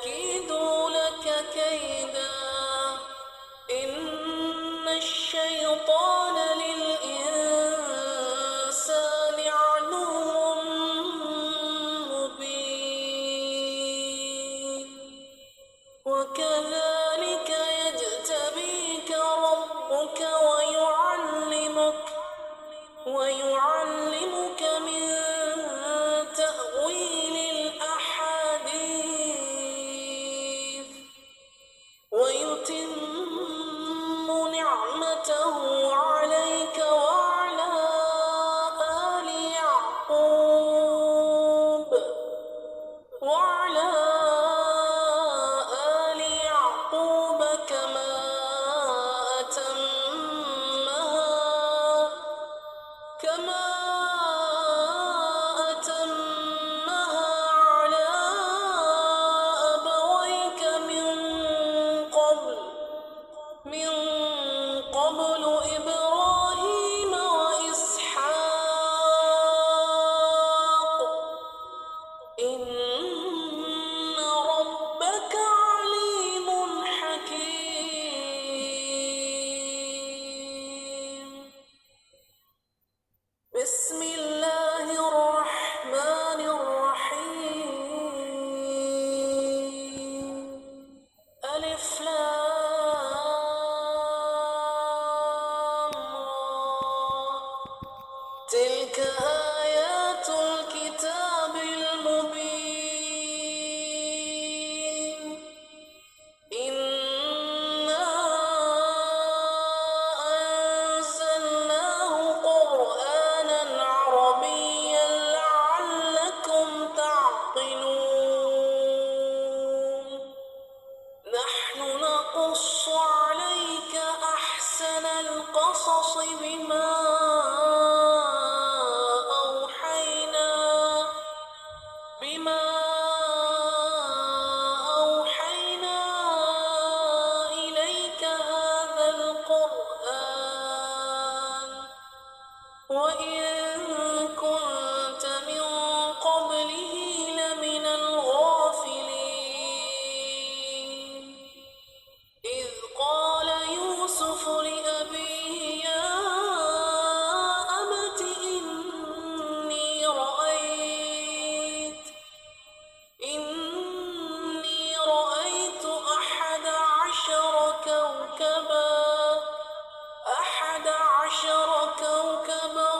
فيكيدوا لك كيدا إن الشيطان للإنسان عدو مبين وكذلك يجتبيك ربك ويعلمك من تأويل الأحاديث ويتم نعمته عليك وعلى آل يعقوب كما أتمها على أبويك من قبل إبراهيم وإسحاق إن ربك عليم حكيم. بسم الله الرحمن الرحيم. ألف لام را. تلك آيات الكتاب المبين. إنا أنزلناه قرآنا عربيا لعلكم تعقلون. نحن نقص عليك أحسن القصص بما أوحينا إليك هذا القرآن وإن كنت من قبله لمن الغافلين. إذ قال يوسف لأبيه يا أبت إني رأيت أحد عشر كوكبا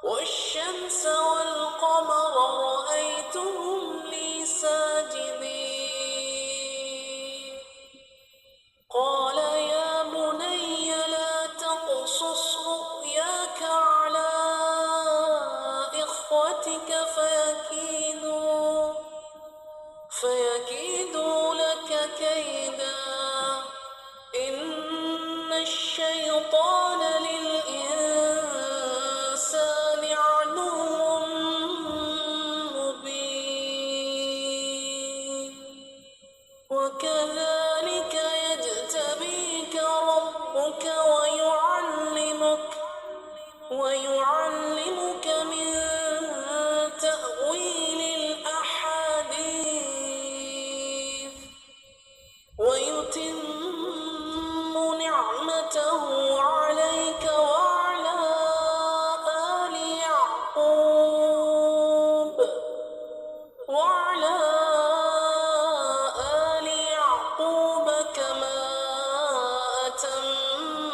والشمس والقمر رأيتهم لي ساجدين. قال يا بني لا تقصص رؤياك على إخوتك فيكيدوا لك كيدا إن الشيطان للإنسان عدو مبين وكذلك يجتبيك ربك ويعلمك من تأويل الأحاديث ويتم نعمته عليك وعلى آل يعقوب كما أتمها